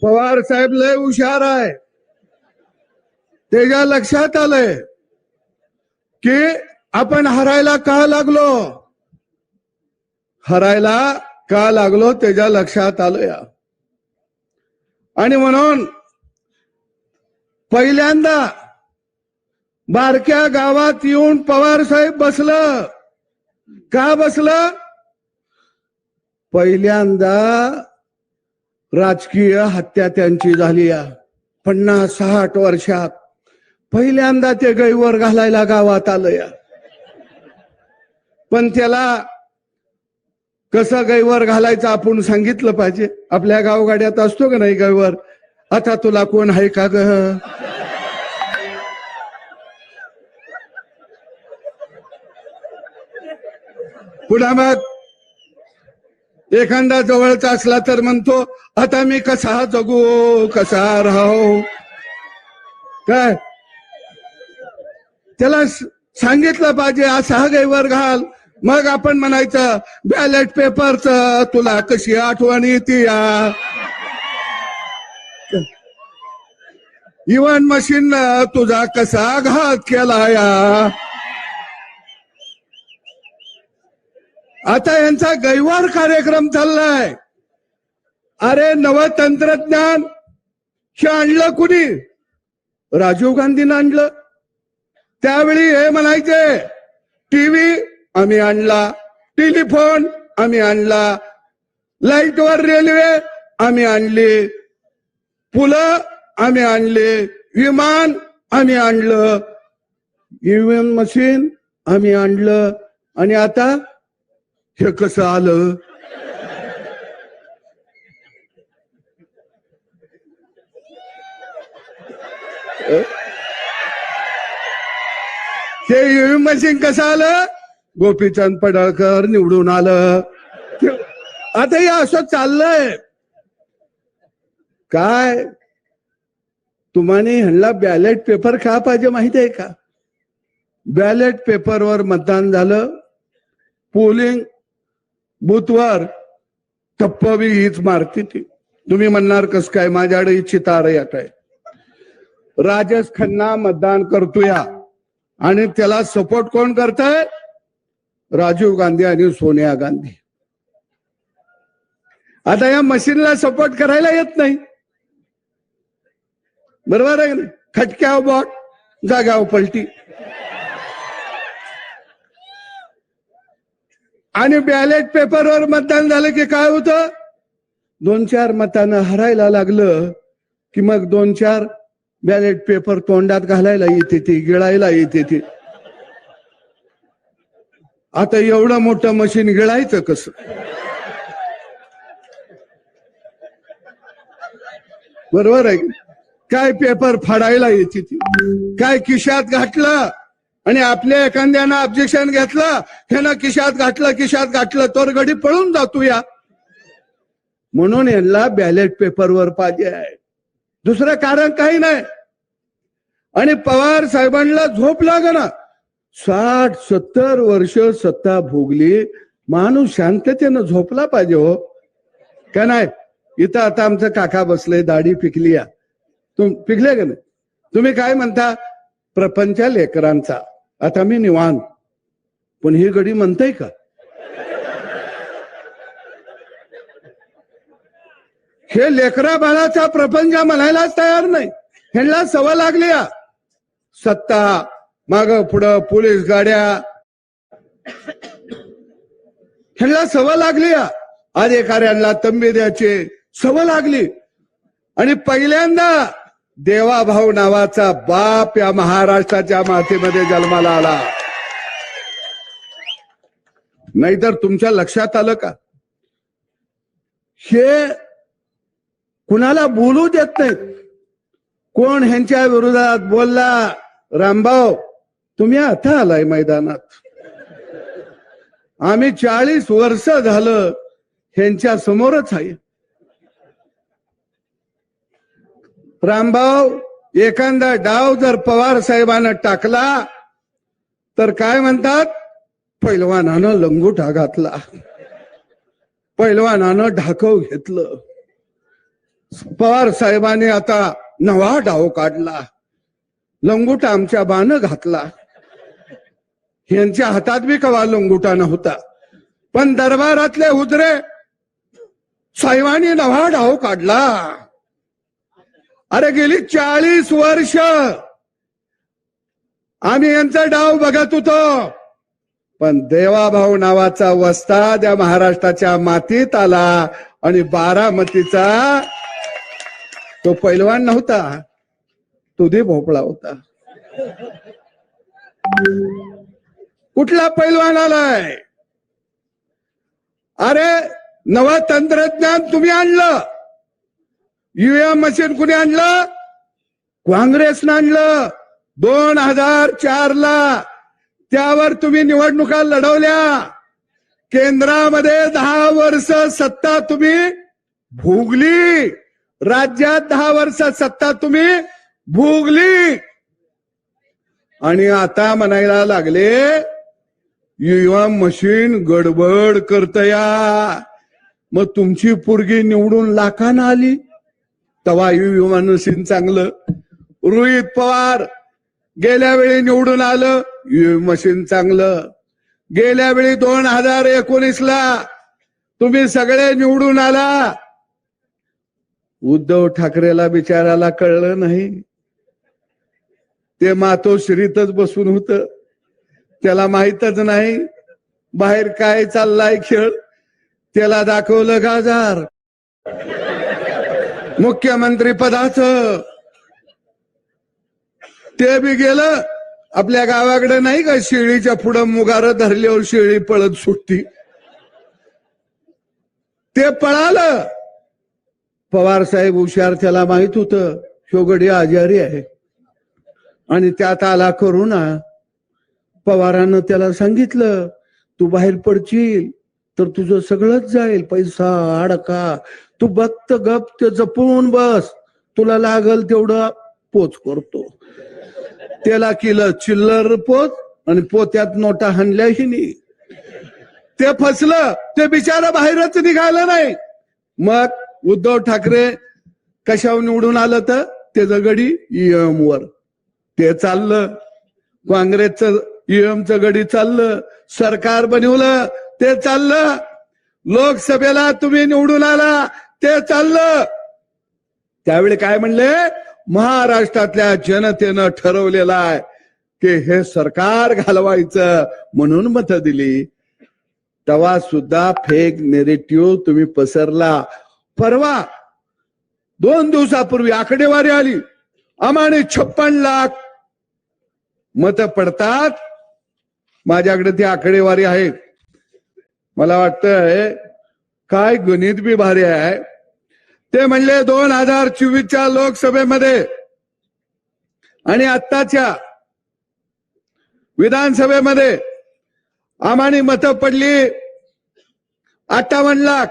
पवार साहेब लय हुशार आहे. त्याच्या लक्षात आलंय की आपण हरायला का लागलो, हरायला का लागलो त्याच्या लक्षात आलं या. आणि म्हणून पहिल्यांदा बारक्या गावात येऊन पवार साहेब बसलं. का बसलं? पहिल्यांदा राजकीय हत्या त्यांची झाली या 50-60 वर्षात. पहिल्यांदा ते गैवर घालायला गावात आलं या. पण त्याला कसं गैवर घालायचं आपण सांगितलं पाहिजे. आपल्या गावगाड्यात असतो का नाही गैवर, आता तुला कोण आहे का ग, पुन्हा मग एखादा जवळचा असला तर म्हणतो आता मी कसा जगू कसा राहू. काय त्याला सांगितलं पाहिजे असा गैवर घाल. मग आपण म्हणायचं बॅलेट पेपरचं तुला कशी आठवण येते या, इव्हन मशीन तुझा कसा घात केला या. आता यांचा गैवार कार्यक्रम चाललाय. अरे नव तंत्रज्ञान हे आणलं कुणी? राजीव गांधीनं आणलं. त्यावेळी हे म्हणायचे टीव्ही आम्ही आणला, टेलिफोन आम्ही आणला, लाईटवर रेल्वे आम्ही आणली, पुलं आम्ही आणले, विमान आम्ही आणलं, ईव्हीएम मशीन आम्ही आणलं. आणि आता हे कसं आलं? हे ईव्हीएम मशीन कसं आलं? गोपीचंद पडळकर निवडून आलं. आता हे असं चाललंय. काय तुम्हाला ह्यांना बॅलेट पेपर का पाहिजे माहिती आहे का? बॅलेट पेपरवर मतदान झालं, पोलिंग बूथवर टप्पवी हीच मारती ती. तुम्ही म्हणणार कस काय, माझ्याकडे चितार येत आहे. राजेश खन्ना मतदान करतोया आणि त्याला सपोर्ट कोण करताय? राजीव गांधी आणि सोनिया गांधी. आता या मशीनला सपोर्ट करायला येत नाही, बरोबर आहे ना? खटक्याव बॉट जाग्याव पलटी. आणि बॅलेट पेपरवर मतदान झालं की काय होतं? 2-4 मतांना हरायला लागलं की मग 2-4 बॅलेट पेपर तोंडात घालायला येते ती, गिळायला येते ती. आता एवढं मोठं मशीन गिळायचं कसं? बरोबर आहे. काय पेपर फाडायला येते ती, काय खिशात घातलं आणि आपल्या एखाद्यानं ऑब्जेक्शन घेतलं, ह्यानं खिशात घातलं तर गडी पळून जातो या. म्हणून यांना बॅलेट पेपरवर पाहिजे आहे, दुसरं कारण काही नाही. आणि पवार साहेबांना झोप लागना. 60-70 वर्ष सत्ता भोगली, माणूस शांततेनं झोपला पाहिजे हो का नाही? इथं आता आमचं काका बसले, दाढी पिकली या. पिकले का नाही? तुम्ही काय म्हणता? प्रपंच लेकरांचा. आता मी निवांत, पण ही गडी म्हणताय का? हे लेकरा बाळाचा प्रपंच म्हणायलाच तयार नाही. ह्यांना सवय लागली या सत्ता, माग पुढं पोलीस गाड्या, ह्यांना सवय लागली या अधिकाऱ्यांना तंबी द्यायची सवय लागली. आणि पहिल्यांदा देवाभाऊ नावाचा बाप या महाराष्ट्राच्या मातीमध्ये जन्माला आला. नाहीतर तुमच्या लक्षात आलं का? हे कुणाला बोलू देत नाहीत. कोण ह्यांच्या विरोधात बोलला? रामभाऊ तुम्ही आता आलाय मैदानात. आम्ही 40 वर्ष झालं ह्यांच्या समोरच आहे. रामभाऊ एखादा डाव जर पवार साहेबांना टाकला तर काय म्हणतात? पैलवानानं लंगोटा घातला, पैलवानानं ढाकव घेतलं. पवार साहेबांनी आता नवा डाव काढला, लंगोटा आमच्या बाण घातला. यांच्या हातात बी कवा लंगोटा नव्हता, पण दरबारातले उदरे साहेबांनी नवा डाव काढला. अरे गेली 40 वर्ष आम्ही यांचा डाव बघत होतो, पण देवाभाऊ नावाचा वस्ताद या महाराष्ट्राच्या मातीत आला आणि बारामतीचा तो पैलवान नव्हता, तुझे भोपळा होता. कुठला पैलवान आलाय? अरे नवं तंत्रज्ञान तुम्ही आणलं. ईव्हीएम मशीन कुणी आणलं? काँग्रेसनं आणलं 2004 ला. त्यावर तुम्ही निवडणुका लढवल्या. केंद्रामध्ये 10 वर्ष सत्ता तुम्ही भोगली, राज्यात 10 वर्ष सत्ता तुम्ही भोगली, आणि आता म्हणायला लागले ईव्हीएम मशीन गडबड करतया. मग तुमची पोरगी निवडून लाखानं आली तवा ईव्हीएम मशीन चांगलं. रोहित पवार गेल्या वेळी निवडून आलं, ईव्हीएम मशीन चांगलं. गेल्या वेळी 2019 ला तुम्ही सगळे निवडून आला. उद्धव ठाकरेला बिचाराला कळलं नाही, ते मातोश्रीतच बसून होत, त्याला माहीतच नाही बाहेर काय चाललाय खेळ. त्याला दाखवलं गाजार मुख्यमंत्री पदाचं, ते बी गेलं. आपल्या गावाकडे नाही का शेळीच्या पुढं मुगार धरल्यावर शेळी पळत सुटती, ते पळालं. पवार साहेब हुशार, त्याला माहित होतं शोगडी आजारी आहे, आणि त्यात आला करुणा. पवारानं त्याला सांगितलं तू बाहेर पडशील तर तुझं सगळंच जाईल, पैसा अडका, तू बघत गप ते जपून बस, तुला लागल तेवढं पोच करतो. त्याला केलं चिल्लर पोच, आणि पोत्यात नोटा हाणल्याही नाही. ते फसलं, ते बिचारा बाहेरच निघालं नाही. मग उद्धव ठाकरे कशावर निवडून आलं तर त्याचं गडी ईएम वर ते चाललं. काँग्रेसचं ईएमचं गडी चाललं, सरकार बनवलं ते चाललं. लोकसभेला तुम्ही निवडून आला ते चाललं. त्यावेळी काय म्हणले? महाराष्ट्रातल्या जनतेनं ठरवलेलं आहे की हे सरकार घालवायचं, म्हणून मत दिली. तेव्हा सुद्धा फेक नेरेटिव्ह तुम्ही पसरला. परवा 2 दिवसापूर्वी आकडेवारी आली, आम्हाने 56 लाख मत पडतात. माझ्याकडे ती आकडेवारी आहे. मला वाटतंय काय गणित बी भारी आहे. ते म्हणले 2024च्या लोकसभेमध्ये आणि आत्ताच्या विधानसभेमध्ये आम्हाने मतं पडली 58 लाख.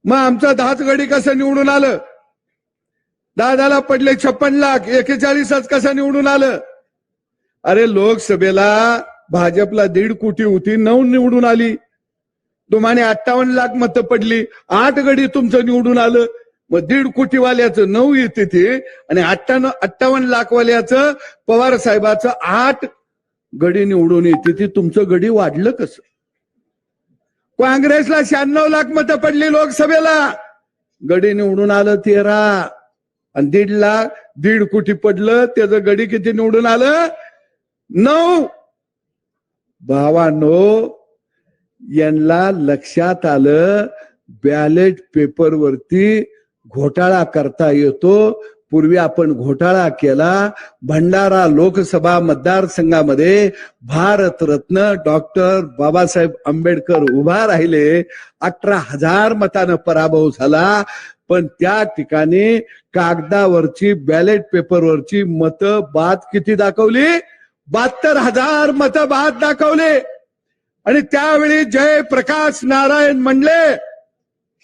मग आमचं 10च गडी कसं निवडून आलं? दादाला पडले 56 लाख, 41च कसं निवडून आलं? अरे लोकसभेला भाजपला 1.5 कोटी होती, 9 निवडून आली. तुम्हाने 58 लाख मतं पडली, 8 गडी तुमचं निवडून आलं. मग 1.5 कोटी वाल्याचं 9 येते ते, आणि 58 लाख वाल्याचं पवार साहेबाचं 8 गडी निवडून येते ते. तुमचं गडी वाढलं कसं? काँग्रेसला 96 लाख मतं पडली लोकसभेला, गडी निवडून आलं 13, आणि 1.5 कोटी पडलं, त्याचं गडी किती निवडून आलं? 9. भावांनो, यांना लक्षात आलं बॅलेट पेपर वरती घोटाळा करता येतो. पूर्वी आपण घोटाळा केला. भंडारा लोकसभा मतदारसंघामध्ये भारतरत्न डॉक्टर बाबासाहेब आंबेडकर उभा राहिले, 18,000 मतानं पराभव झाला. पण त्या ठिकाणी कागदावरची बॅलेट पेपरवरची मतं बाद किती दाखवली? 72,000 मतं बाद दाखवले. आणि त्यावेळी जयप्रकाश नारायण म्हणले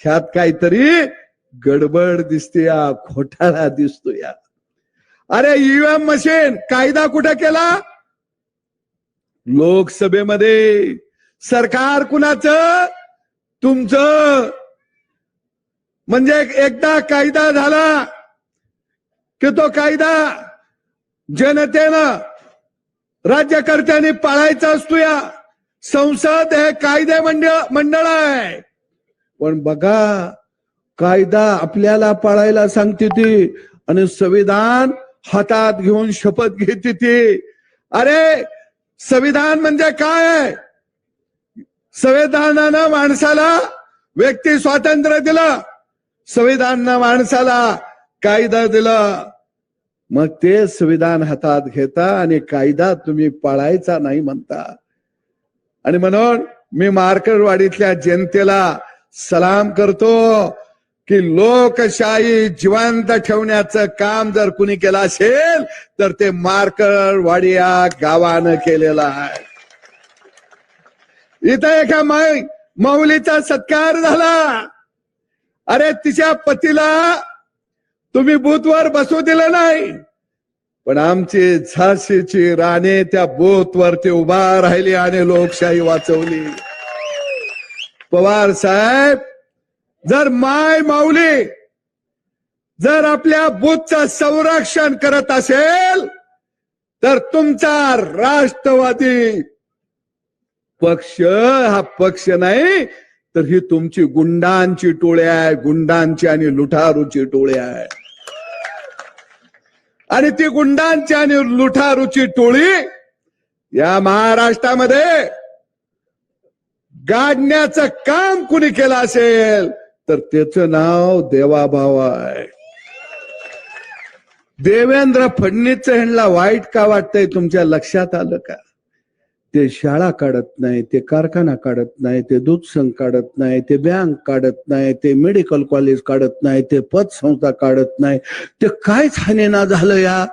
ह्यात काहीतरी गडबड दिसते, या घोटाळा दिसतो या. अरे ईव्हीएम मशीन कायदा कुठे केला? लोकसभेमध्ये. सरकार कुणाचं? तुमचं. म्हणजे एकदा कायदा झाला की तो कायदा जनतेनं राज्यकर्त्यांनी पाळायचा असतो. या संसद हे कायदे मंडळ आहे. पण बघा, कायदा आपल्याला पाळायला सांगते ती आणि संविधान हातात घेऊन शपथ घेते ती. अरे संविधान म्हणजे काय आहे? संविधानानं माणसाला व्यक्ती स्वातंत्र्य दिलं, संविधानानं माणसाला कायदा दिला. मग ते संविधान हातात घेता आणि कायदा तुम्ही पाळायचा नाही म्हणता. आणि म्हणून मी मार्करवाडीतल्या जनतेला सलाम करतो की लोकशाही जिवंत ठेवण्याचं काम जर कुणी केलं असेल तर ते मार्करवाडी या गावानं केलेलं आहे. इथं एका माऊलीचा सत्कार झाला. अरे तिच्या पतीला तुम्ही बूथवर बसू दिलं नाही, पण आमची झाशीची राणी त्या बूथवरती उभा राहिली आणि लोकशाही वाचवली. पवार साहेब, जर माय माऊली जर आपल्या बूथचं संरक्षण करत असेल तर तुमचा राष्ट्रवादी पक्ष हा पक्ष नाही, तर ही तुमची गुंडांची टोळी आहे, गुंडांची आणि लुटारूची टोळी आहे. आणि ती गुंडांची आणि लुटारूची टोळी या महाराष्ट्रामध्ये गाडण्याचं काम कुणी केलं असेल तर त्याचं नाव देवाभाऊ आहे. देवेंद्र फडणवीसचं ह्यांना वाईट का वाटतंय तुमच्या लक्षात आलं का? ते शाळा काढत नाही, ते कारखाना काढत नाही, ते दूध संघ काढत नाही, ते बँक काढत नाही, ते मेडिकल कॉलेज काढत नाही, ते पतसंस्था काढत नाही. ते कायच हानेना झालं या